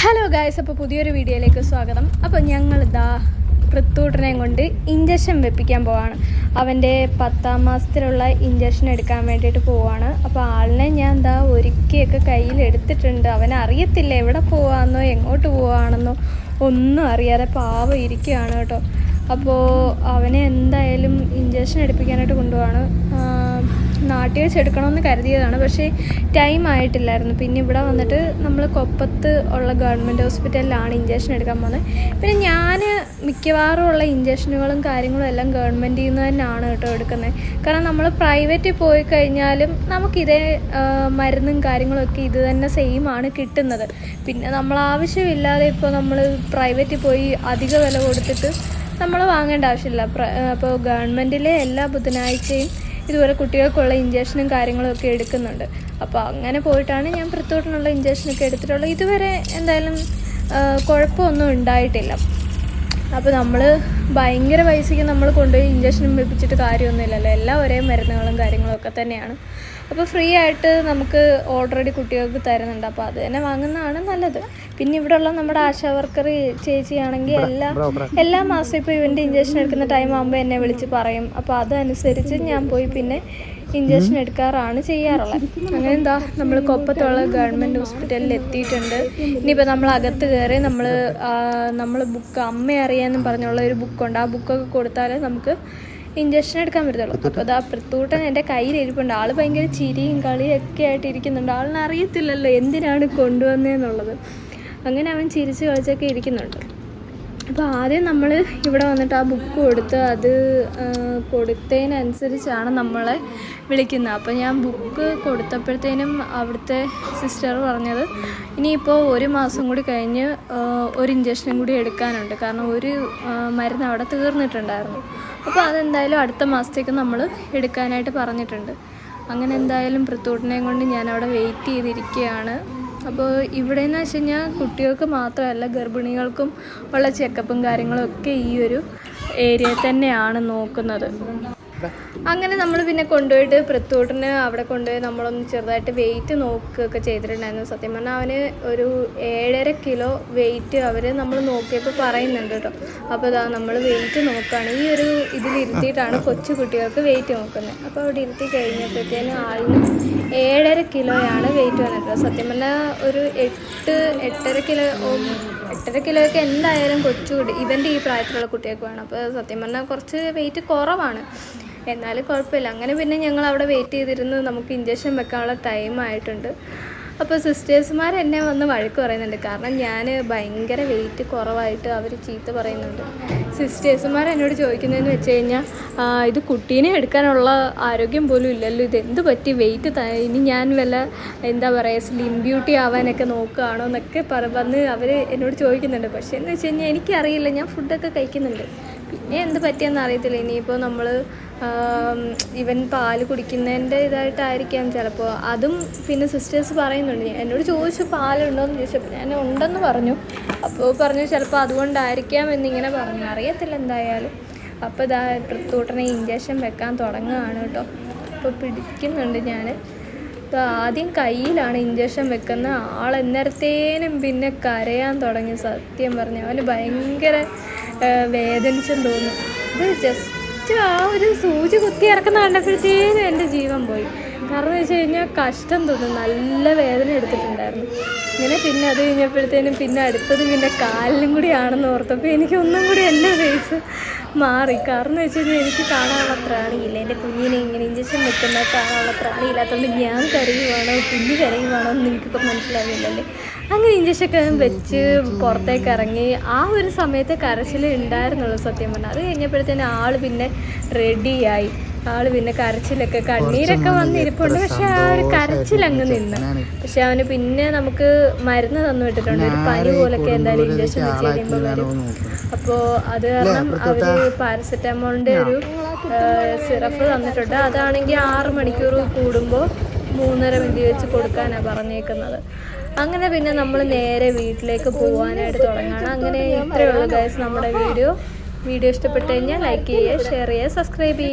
Hello guys, അപ്പോൾ പുതിയൊരു വീഡിയോയിലേക്ക് സ്വാഗതം. അപ്പോൾ ഞങ്ങളിതാ പൃഥൂട്ടനെയും കൊണ്ട് ഇഞ്ചക്ഷൻ വെപ്പിക്കാൻ പോവാണ്. അവൻ്റെ 10ാം മാസത്തിലുള്ള ഇഞ്ചക്ഷൻ എടുക്കാൻ വേണ്ടിയിട്ട് പോവാണ്. അപ്പോൾ ആളിനെ ഞാൻ എന്താ ഒരുക്കിയൊക്കെ കയ്യിലെടുത്തിട്ടുണ്ട്. അവനറിയത്തില്ല എവിടെ പോവാമെന്നോ എങ്ങോട്ട് പോവാണെന്നോ ഒന്നും അറിയാതെ പാവം ഇരിക്കുകയാണ് കേട്ടോ. അപ്പോൾ അവനെ എന്തായാലും ഇഞ്ചക്ഷൻ എടുപ്പിക്കാനായിട്ട് കൊണ്ടുപോവാണ്. നാട്ടിൽ വെച്ചെടുക്കണമെന്ന് കരുതിയതാണ്, പക്ഷേ ടൈം ആയിട്ടില്ലായിരുന്നു. പിന്നെ ഇവിടെ വന്നിട്ട് നമ്മൾ കൊപ്പത്ത് ഉള്ള ഗവൺമെൻറ് ഹോസ്പിറ്റലിലാണ് ഇഞ്ചക്ഷൻ എടുക്കാൻ പോകുന്നത്. പിന്നെ ഞാൻ മിക്കവാറും ഉള്ള ഇഞ്ചക്ഷനുകളും കാര്യങ്ങളും എല്ലാം ഗവൺമെൻറ്റിൽ നിന്ന് തന്നെയാണ് കേട്ടോ എടുക്കുന്നത്. കാരണം നമ്മൾ പ്രൈവറ്റിൽ പോയി കഴിഞ്ഞാലും നമുക്കിതേ മരുന്നും കാര്യങ്ങളൊക്കെ ഇത് തന്നെ സെയിം ആണ് കിട്ടുന്നത്. പിന്നെ നമ്മൾ ആവശ്യമില്ലാതെ ഇപ്പോൾ നമ്മൾ പ്രൈവറ്റിൽ പോയി അധിക വില കൊടുത്തിട്ട് നമ്മൾ വാങ്ങേണ്ട ആവശ്യമില്ല. അപ്പോൾ ഗവൺമെൻറ്റിലെ എല്ലാ ബുധനാഴ്ചയും ഇതുപോലെ കുട്ടികൾക്കുള്ള ഇഞ്ചക്ഷനും കാര്യങ്ങളും ഒക്കെ എടുക്കുന്നുണ്ട്. അപ്പോൾ അങ്ങനെ പോയിട്ടാണ് ഞാൻ പൃഥൂട്ടനുള്ള ഇഞ്ചക്ഷനൊക്കെ എടുത്തിട്ടുള്ളത്. ഇതുവരെ എന്തായാലും കുഴപ്പമൊന്നും ഉണ്ടായിട്ടില്ല. അപ്പോൾ നമ്മൾ ഭയങ്കര പൈസയ്ക്ക് നമ്മൾ കൊണ്ടുപോയി ഇഞ്ചക്ഷനും വെപ്പിച്ചിട്ട് കാര്യമൊന്നുമില്ലല്ലോ. എല്ലാം ഒരേ മരുന്നുകളും കാര്യങ്ങളൊക്കെ തന്നെയാണ്. അപ്പോൾ ഫ്രീ ആയിട്ട് നമുക്ക് ഓൾറെഡി കുട്ടികൾക്ക് തരുന്നുണ്ട്. അപ്പോൾ അത് തന്നെ വാങ്ങുന്നതാണ് നല്ലത്. പിന്നെ ഇവിടെയുള്ള നമ്മുടെ ആശാ വർക്കർ ചേച്ചിയാണെങ്കിൽ എല്ലാ മാസവും ഇപ്പോൾ ഇവൻ്റെ ഇഞ്ചക്ഷൻ എടുക്കുന്ന ടൈം ആകുമ്പോൾ എന്നെ വിളിച്ച് പറയും. അപ്പോൾ അതനുസരിച്ച് ഞാൻ പോയി പിന്നെ ഇഞ്ചക്ഷൻ എടുക്കാറാണ് ചെയ്യാറുള്ളത്. അങ്ങനെ എന്താ നമ്മൾ കൊപ്പത്തുള്ള ഗവൺമെൻറ് ഹോസ്പിറ്റലിൽ എത്തിയിട്ടുണ്ട്. ഇനിയിപ്പോൾ നമ്മൾ അകത്ത് കയറി നമ്മൾ ബുക്ക് അമ്മ അറിയാമെന്നും പറഞ്ഞുള്ള ഒരു ബുക്കുണ്ട്. ആ ബുക്കൊക്കെ കൊടുത്താൽ നമുക്ക് ഇഞ്ചക്ഷൻ എടുക്കാൻ പറ്റത്തുള്ളൂ. അപ്പോൾ അതാ പൃഥൂട്ടൻ എൻ്റെ കയ്യിലിരിപ്പുണ്ട്. ആൾ ഭയങ്കര ചിരിയും കളിയൊക്കെ ആയിട്ട് ഇരിക്കുന്നുണ്ട്. ആളിന് അറിയത്തില്ലല്ലോ എന്തിനാണ് കൊണ്ടുവന്നതെന്നുള്ളത്. അങ്ങനെ അവൻ ചിരിച്ച് കളിച്ചൊക്കെ ഇരിക്കുന്നുണ്ട്. അപ്പോൾ ആദ്യം നമ്മൾ ഇവിടെ വന്നിട്ട് ആ ബുക്ക് കൊടുത്ത് അത് കൊടുത്തതിനനുസരിച്ചാണ് നമ്മളെ വിളിക്കുന്നത്. അപ്പോൾ ഞാൻ ബുക്ക് കൊടുത്തപ്പോഴത്തേനും അവിടുത്തെ സിസ്റ്റർ പറഞ്ഞത് ഇനിയിപ്പോൾ 1 മാസം കൂടി കഴിഞ്ഞ് ഒരു ഇഞ്ചക്ഷനും കൂടി എടുക്കാനുണ്ട്. കാരണം ഒരു മരുന്ന് അവിടെ തീർന്നിട്ടുണ്ടായിരുന്നു. അപ്പോൾ അതെന്തായാലും അടുത്ത മാസത്തേക്ക് നമ്മൾ എടുക്കാനായിട്ട് പറഞ്ഞിട്ടുണ്ട്. അങ്ങനെ എന്തായാലും പൃഥൂട്ടനെയും കൊണ്ട് ഞാനവിടെ വെയിറ്റ് ചെയ്തിരിക്കുകയാണ്. അപ്പോൾ ഇവിടെ എന്ന് വെച്ച് കഴിഞ്ഞാൽ കുട്ടികൾക്ക് മാത്രമല്ല ഗർഭിണികൾക്കും ഉള്ള ചെക്കപ്പും കാര്യങ്ങളും ഒക്കെ ഈ ഒരു ഏരിയയിൽ തന്നെയാണ് നോക്കുന്നത്. അങ്ങനെ നമ്മൾ പിന്നെ കൊണ്ടുപോയിട്ട് പൃഥൂട്ടന് അവിടെ കൊണ്ടുപോയി നമ്മളൊന്ന് ചെറുതായിട്ട് വെയിറ്റ് നോക്കുകയൊക്കെ ചെയ്തിട്ടുണ്ടായിരുന്നു. സത്യം പറഞ്ഞാൽ അവന് ഒരു 7.5 കിലോ വെയിറ്റ് നമ്മൾ നോക്കിയപ്പോൾ പറയുന്നുണ്ട് കേട്ടോ. അപ്പോൾ ഇതാ നമ്മൾ വെയിറ്റ് നോക്കുകയാണ്. ഈ ഒരു ഇതിലിരുത്തിയിട്ടാണ് കൊച്ചു കുട്ടികൾക്ക് വെയിറ്റ് നോക്കുന്നത്. അപ്പോൾ അവിടെ ഇരുത്തി കഴിഞ്ഞപ്പോഴത്തേനും ആളിന് 7.5 കിലോയാണ് വെയിറ്റ് വന്നിട്ട്. സത്യം പറഞ്ഞാൽ ഒരു 8.5 കിലോയൊക്കെ എന്തായാലും ഇവൻ്റെ ഈ പ്രായത്തിലുള്ള കുട്ടികൾക്ക് വേണം. അപ്പോൾ സത്യം പറഞ്ഞാൽ കുറച്ച് വെയിറ്റ് കുറവാണ്, എന്നാലും കുഴപ്പമില്ല. അങ്ങനെ പിന്നെ ഞങ്ങൾ അവിടെ വെയിറ്റ് ചെയ്തിരുന്ന് നമുക്ക് ഇഞ്ചക്ഷൻ വെക്കാനുള്ള ടൈം ആയിട്ടുണ്ട്. അപ്പോൾ സിസ്റ്റേഴ്സുമാർ എന്നെ വന്ന് വഴക്ക് പറയുന്നുണ്ട്. കാരണം ഞാൻ ഭയങ്കര വെയിറ്റ് കുറവായിട്ട് അവർ ചീത്ത പറയുന്നുണ്ട്. സിസ്റ്റേഴ്സുമാർ എന്നോട് ചോദിക്കുന്നതെന്ന് വെച്ച് കഴിഞ്ഞാൽ ഇത് കുട്ടീനെ എടുക്കാനുള്ള ആരോഗ്യം പോലും ഇല്ലല്ലോ, ഇതെന്ത് പറ്റി വെയിറ്റ് ഇനി ഞാൻ വല്ല എന്താ പറയുക സ്ലിം ബ്യൂട്ടി ആവാനൊക്കെ നോക്കുകയാണോ എന്നൊക്കെ വന്ന് അവർ എന്നോട് ചോദിക്കുന്നുണ്ട്. പക്ഷേ എന്ന് വെച്ച് കഴിഞ്ഞാൽ എനിക്കറിയില്ല, ഞാൻ ഫുഡൊക്കെ കഴിക്കുന്നുണ്ട്. പിന്നെ എന്ത് പറ്റിയെന്ന് അറിയത്തില്ല. ഇനിയിപ്പോൾ നമ്മൾ ഇവൻ പാല് കുടിക്കുന്നതിൻ്റെ ഇതായിട്ടായിരിക്കാം ചിലപ്പോൾ. അതും പിന്നെ സിസ്റ്റേഴ്സ് പറയുന്നുണ്ട്. എന്നോട് ചോദിച്ചു പാലുണ്ടോയെന്ന് ചോദിച്ചപ്പോൾ ഞാൻ ഉണ്ടെന്ന് പറഞ്ഞു. അപ്പോൾ പറഞ്ഞു ചിലപ്പോൾ അതുകൊണ്ടായിരിക്കാം എന്നിങ്ങനെ പറഞ്ഞു. അറിയത്തില്ല എന്തായാലും. അപ്പോൾ ഇതാ പൃഥൂട്ടനെ ഇഞ്ചക്ഷൻ വെക്കാൻ തുടങ്ങുകയാണ് കേട്ടോ. അപ്പോൾ പിടിക്കുന്നുണ്ട് ഞാൻ. ആദ്യം കയ്യിലാണ് ഇഞ്ചക്ഷൻ വെക്കുന്ന ആൾ. എന്നേരത്തേനും പിന്നെ കരയാൻ തുടങ്ങി. സത്യം പറഞ്ഞു അവന് ഭയങ്കര വേദനിച്ചെന്ന് തോന്നുന്നു. ഇത് ജസ്റ്റ് ആ ഒരു സൂചി കുത്തി ഇറക്കുന്ന കണ്ടപ്പോഴത്തേനും എൻ്റെ ജീവൻ പോയി. കാരണം എന്ന് വെച്ച് കഴിഞ്ഞാൽ കഷ്ടം തോന്നുന്നു, നല്ല വേദന എടുത്തിട്ടുണ്ടായിരുന്നു. ഇങ്ങനെ പിന്നെ അത് കഴിഞ്ഞപ്പോഴത്തേനും പിന്നെ അടുത്തത് പിന്നെ കാലിലും കൂടി ആണെന്ന് ഓർത്തപ്പോൾ എനിക്ക് ഒന്നും കൂടി എൻ്റെ ഫേസ് മാറി. കാരണം എന്ന് വെച്ച് കഴിഞ്ഞാൽ എനിക്ക് കാണാനുള്ള ത്രാണിയില്ല. എൻ്റെ കുഞ്ഞിനെ ഇങ്ങനെ ഇഞ്ചക്ഷൻ വെക്കുന്ന കാണാനുള്ള ത്രാണിയില്ലാത്തതുകൊണ്ട് ഞാൻ കരയുവാണോ കുഞ്ഞ് കരയുവാണോ എന്ന് എനിക്കിപ്പോൾ മനസ്സിലാവില്ലല്ലേ. അങ്ങനെ ഇഞ്ചക്ഷനൊക്കെ വെച്ച് പുറത്തേക്ക് ഇറങ്ങി. ആ ഒരു സമയത്തെ കരച്ചിൽ ഉണ്ടായിരുന്നുള്ളൂ സത്യം പറഞ്ഞാൽ. അത് കഴിഞ്ഞപ്പോഴത്തേനും ആൾ പിന്നെ റെഡിയായി. ആൾ പിന്നെ കരച്ചിലൊക്കെ കണ്ണീരൊക്കെ വന്നിരിപ്പുണ്ട്. പക്ഷെ ആ ഒരു കരച്ചിലങ്ങ് നിന്ന്. പക്ഷെ അവന് പിന്നെ നമുക്ക് മരുന്ന് തന്നു വിട്ടിട്ടുണ്ട്. ഒരു പനി പോലൊക്കെ എന്തായാലും ഇഞ്ചക്ഷൻ വെച്ച് കഴിയുമ്പോൾ വരും. അപ്പോൾ അത് കാരണം അവർ പാരസെറ്റമോളിൻ്റെ ഒരു സിറപ്പ് തന്നിട്ടുണ്ട്. അതാണെങ്കിൽ 6 മണിക്കൂർ കൂടുമ്പോൾ 3.5 മില്ലി വെച്ച് കൊടുക്കാനാണ് പറഞ്ഞേക്കുന്നത്. അങ്ങനെ പിന്നെ നമ്മൾ നേരെ വീട്ടിലേക്ക് പോകാനായിട്ട് തുടങ്ങുകയാണ്. അങ്ങനെ ഇത്രയുള്ള ഗൈസ് നമ്മുടെ വീഡിയോ ഇഷ്ടപ്പെട്ട് കഴിഞ്ഞാൽ ലൈക്ക് ചെയ്യുക, ഷെയർ ചെയ്യുക, സബ്സ്ക്രൈബ് ചെയ്യുക.